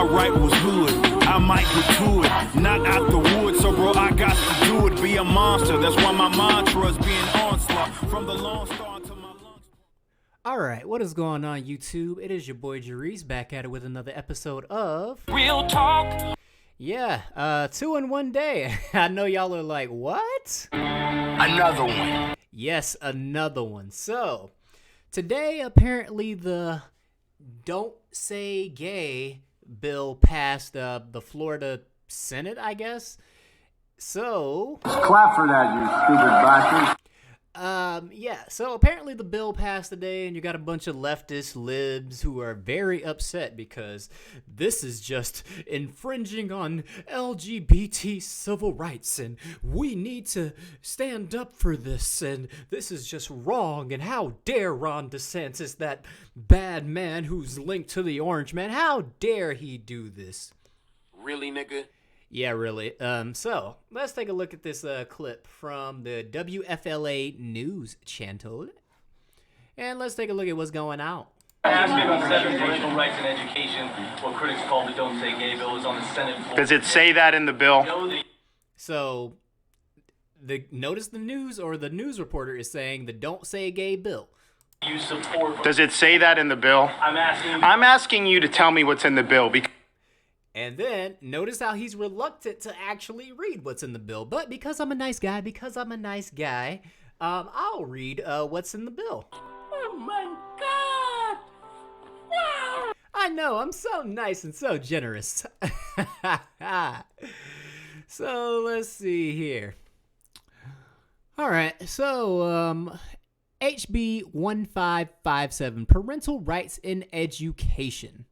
I write was hood. I might get to it, not out the woods. So bro, I got to do it. Be a monster. That's why my mantra's being onslaught from the Lone Star to my lungs. All right, what is going on, YouTube? It is your boy Jerice back at it with another episode of Real talk. Yeah, 2 in 1 day. I know y'all are like, what? Another one. Yes, another one. So, today apparently the Don't Say Gay bill passed the Florida Senate, I guess. So, clap for that, you stupid bastard. yeah, so apparently the bill passed today, and you got a bunch of leftist libs who are very upset because this is just infringing on LGBT civil rights, and we need to stand up for this, and this is just wrong, and how dare Ron DeSantis, that bad man who's linked to the orange man, how dare he do this? Really, nigga? Yeah, really. So let's take a look at this clip from the WFLA News channel, and let's take a look at what's going on. Asking on parental rights and education, what critics call the Don't Say Gay bill, is on the Senate floor. Does it say that in the bill? So, notice the news reporter is saying the Don't Say Gay bill. You support. Does it say that in the bill? I'm asking you to tell me what's in the bill. And then, notice how he's reluctant to actually read what's in the bill. But because I'm a nice guy, I'll read what's in the bill. Oh my God! Wow! I know, I'm so nice and so generous. So, let's see here. All right, so, HB 1557, Parental Rights in Education.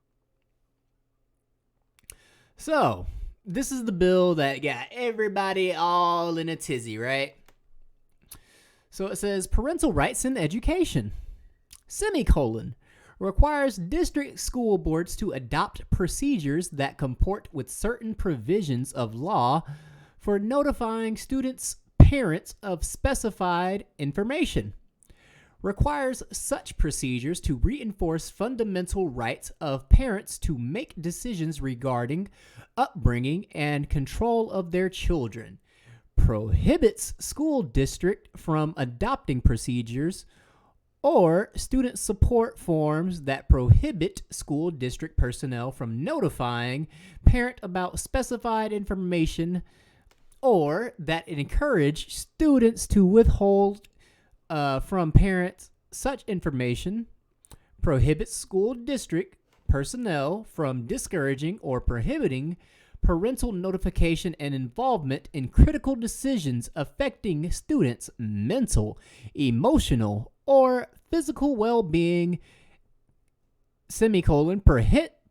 So, this is the bill that got everybody all in a tizzy, right? So it says, parental rights in education, requires district school boards to adopt procedures that comport with certain provisions of law for notifying students' parents of specified information. Requires such procedures to reinforce fundamental rights of parents to make decisions regarding upbringing and control of their children. Prohibits school district from adopting procedures or student support forms that prohibit school district personnel from notifying parent about specified information, or that encourage students to withhold from parents such information. Prohibits school district personnel from discouraging or prohibiting parental notification and involvement in critical decisions affecting students' mental, emotional, or physical well-being,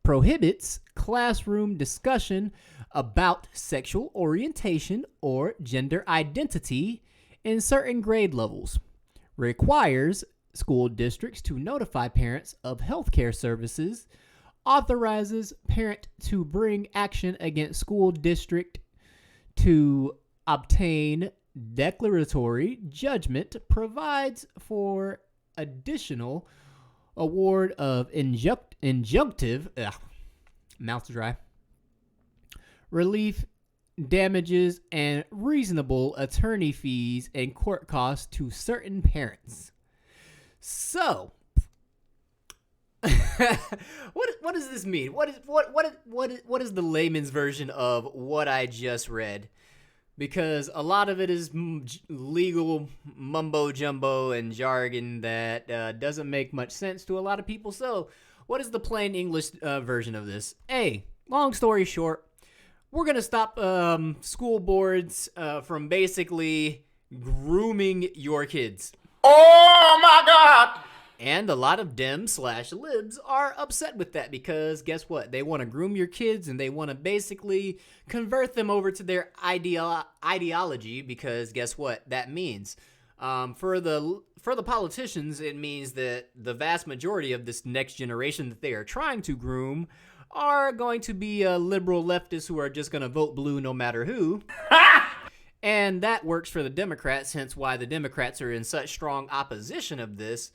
prohibits classroom discussion about sexual orientation or gender identity in certain grade levels. Requires school districts to notify parents of healthcare services, authorizes parent to bring action against school district to obtain declaratory judgment, provides for additional award of injunctive mouth dry relief, damages, and reasonable attorney fees and court costs to certain parents. So, what does this mean? What is the layman's version of what I just read? Because a lot of it is legal mumbo jumbo and jargon that doesn't make much sense to a lot of people. So, what is the plain English version of this? Long story short, we're going to stop school boards from basically grooming your kids. Oh my God! And a lot of Dems/libs are upset with that because guess what? They want to groom your kids and they want to basically convert them over to their ideology, because guess what that means? For the politicians, it means that the vast majority of this next generation that they are trying to groom are going to be liberal leftists who are just going to vote blue no matter who. And that works for the Democrats, hence why the Democrats are in such strong opposition of this.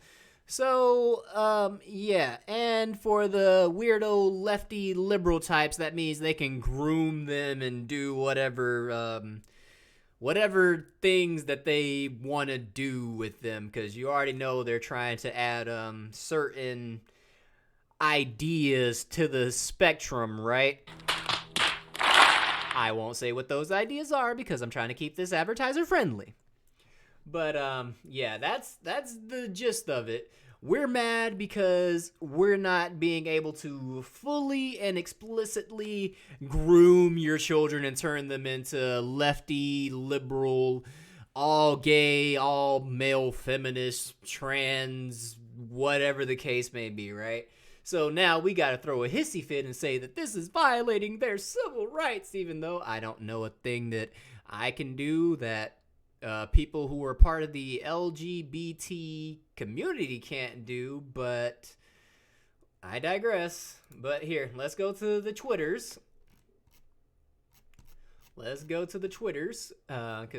So, yeah, and for the weirdo lefty liberal types, that means they can groom them and do whatever things that they want to do with them, because you already know they're trying to add certain ideas to the spectrum, right? I won't say what those ideas are because I'm trying to keep this advertiser friendly. But yeah, that's the gist of it. We're mad because we're not being able to fully and explicitly groom your children and turn them into lefty, liberal, all gay, all male, feminist, trans, whatever the case may be, right? So now we got to throw a hissy fit and say that this is violating their civil rights, even though I don't know a thing that I can do that people who are part of the LGBT community can't do, but I digress. But here, let's go to the Twitters. Because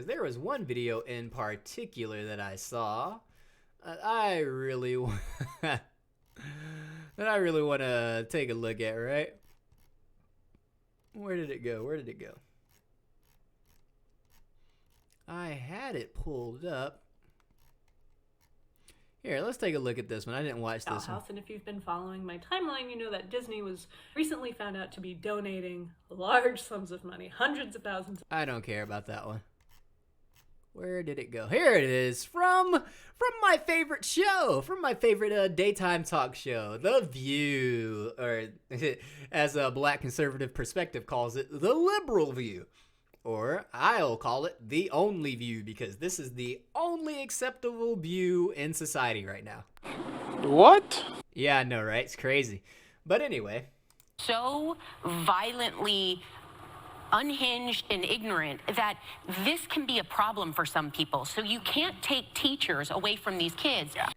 there was one video in particular that I saw that I really want to take a look at, right? Where did it go? I had it pulled up. Here, let's take a look at this one. I didn't watch this one. And if you've been following my timeline, you know that Disney was recently found out to be donating large sums of money, hundreds of thousands. I don't care about that one. Where did it go? Here it is, from my favorite show, from my favorite daytime talk show, The View, or as a Black conservative perspective calls it, The Liberal View. Or I'll call it The Only View, because this is the only acceptable view in society right now. What? Yeah, I know, right? It's crazy. But anyway. So violently unhinged and ignorant that this can be a problem for some people. So you can't take teachers away from these kids. Yeah.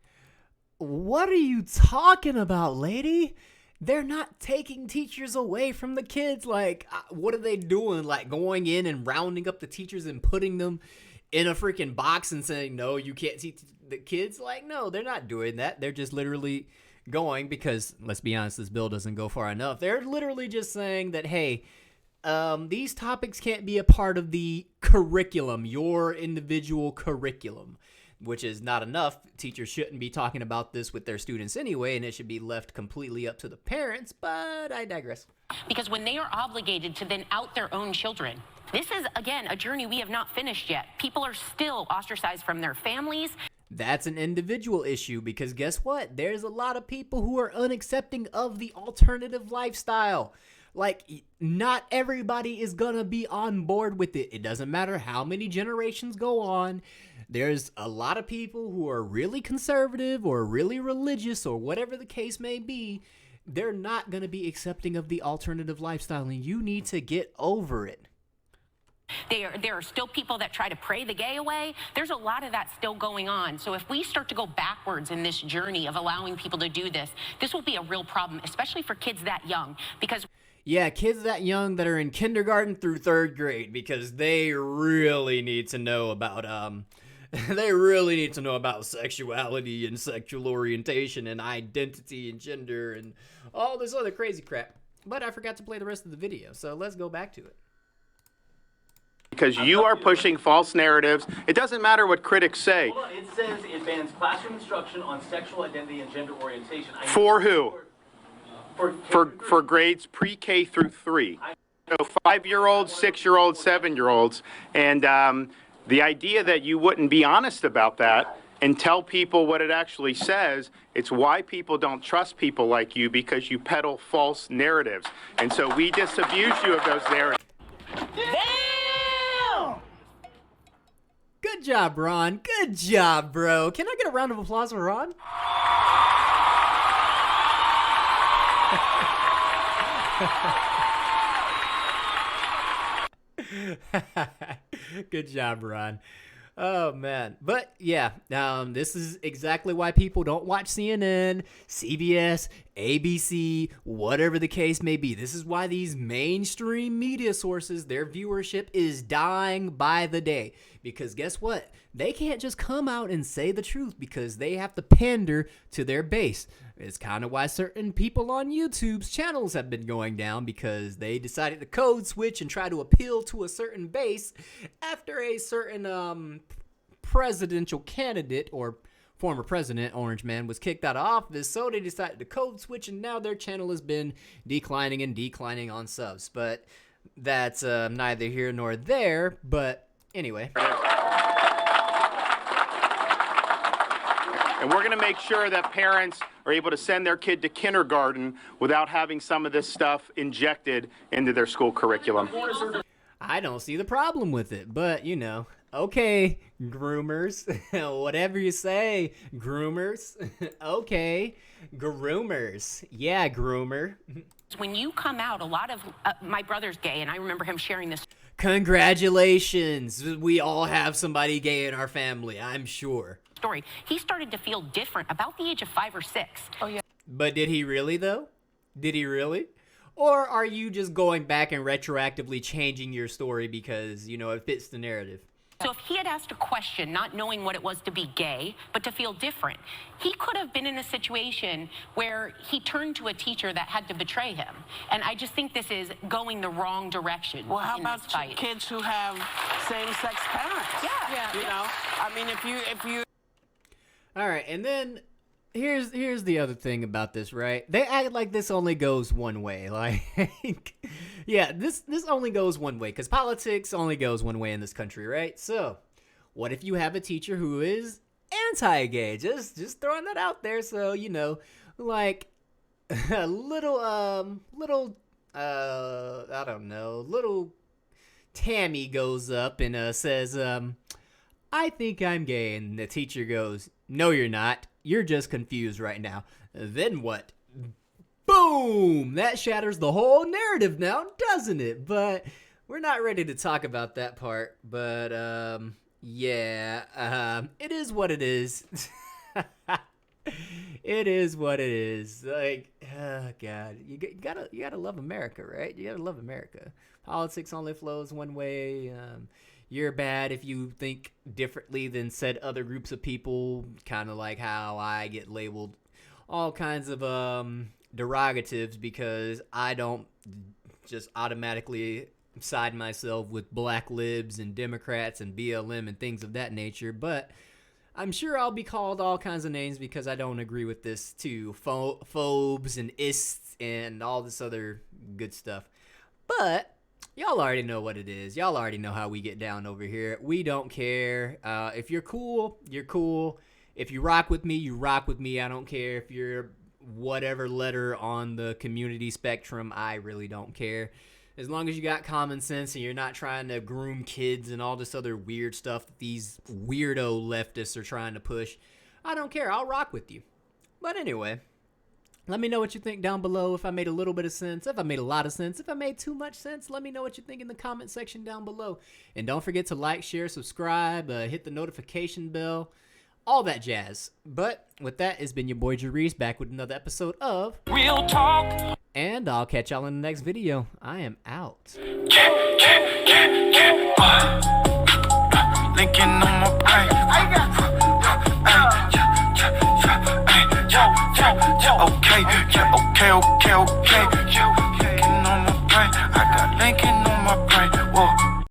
What are you talking about, lady? They're not taking teachers away from the kids. Like, what are they doing? Like, going in and rounding up the teachers and putting them in a freaking box and saying, no, you can't teach the kids? Like, no, they're not doing that. They're just literally going, because, let's be honest, this bill doesn't go far enough. They're literally just saying that, hey, these topics can't be a part of the curriculum, your individual curriculum. Which is not enough. Teachers shouldn't be talking about this with their students anyway, and it should be left completely up to the parents, but I digress. Because when they are obligated to then out their own children, this is, again, a journey we have not finished yet. People are still ostracized from their families. That's an individual issue, because guess what? There's a lot of people who are unaccepting of the alternative lifestyle. Like, not everybody is gonna be on board with it. It doesn't matter how many generations go on. There's a lot of people who are really conservative or really religious or whatever the case may be. They're not going to be accepting of the alternative lifestyle, and you need to get over it. There are still people that try to pray the gay away. There's a lot of that still going on. So if we start to go backwards in this journey of allowing people to do this, this will be a real problem, especially for kids that young. Because yeah, kids that young that are in kindergarten through third grade, because they really need to know about sexuality and sexual orientation and identity and gender and all this other crazy crap. But I forgot to play the rest of the video, so let's go back to it. Because you are pushing false narratives. It doesn't matter what critics say. Hold on, it says it bans classroom instruction on sexual identity and gender orientation. For who? For grades pre-K through 3. So 5-year-olds, 6-year-olds, 7-year-olds. And the idea that you wouldn't be honest about that and tell people what it actually says, it's why people don't trust people like you, because you peddle false narratives. And so we disabuse you of those narratives. Damn! Good job, Ron. Good job, bro. Can I get a round of applause for Ron? Good job, Ron. Oh, man. But, yeah, this is exactly why people don't watch CNN, CBS, ABC, whatever the case may be. This is why these mainstream media sources, their viewership is dying by the day. Because guess what? They can't just come out and say the truth because they have to pander to their base. It's kind of why certain people on YouTube's channels have been going down, because they decided to code switch and try to appeal to a certain base after a certain presidential candidate or former president, Orange Man, was kicked out of office, so they decided to code switch, and now their channel has been declining and declining on subs. But that's neither here nor there, but anyway. And we're going to make sure that parents are able to send their kid to kindergarten without having some of this stuff injected into their school curriculum. I don't see the problem with it, but, you know, okay, groomers, whatever you say, groomers, okay, groomers, yeah, groomer. When you come out, a lot of my brother's gay, and I remember him sharing this Congratulations, we all have somebody gay in our family, I'm sure. story. He started to feel different about the age of 5 or 6. Oh, yeah. But did he really, though? Did he really? Or are you just going back and retroactively changing your story because, you know, it fits the narrative? So if he had asked a question, not knowing what it was to be gay, but to feel different, he could have been in a situation where he turned to a teacher that had to betray him. And I just think this is going the wrong direction. Well, how about kids who have same-sex parents? Yeah. You know, I mean, if you. All right, and then here's the other thing about this, right? They act like this only goes one way. Like, yeah, this only goes one way because politics only goes one way in this country, right? So, what if you have a teacher who is anti-gay? Just throwing that out there. So, you know, like a little I don't know, little Tammy goes up and says, I think I'm gay, and the teacher goes, no, you're not. You're just confused right now. Then what? Boom! That shatters the whole narrative now, doesn't it? But we're not ready to talk about that part. But, yeah, it is what it is. It is what it is. Like, oh, God. You gotta love America, right? You gotta love America. Politics only flows one way. You're bad if you think differently than said other groups of people, kind of like how I get labeled all kinds of derogatives because I don't just automatically side myself with black libs and Democrats and BLM and things of that nature, but I'm sure I'll be called all kinds of names because I don't agree with this too. Phobes and ists and all this other good stuff. But y'all already know what it is. Y'all already know how we get down over here. We don't care. If you're cool, you're cool. If you rock with me, you rock with me. I don't care if you're whatever letter on the community spectrum. I really don't care. As long as you got common sense and you're not trying to groom kids and all this other weird stuff that these weirdo leftists are trying to push, I don't care. I'll rock with you. But anyway, let me know what you think down below. If I made a little bit of sense, if I made a lot of sense, if I made too much sense, let me know what you think in the comment section down below. And don't forget to like, share, subscribe, hit the notification bell, all that jazz. But with that, it's been your boy Jarice back with another episode of Real Talk. And I'll catch y'all in the next video. I am out. Linking on my brain. Okay.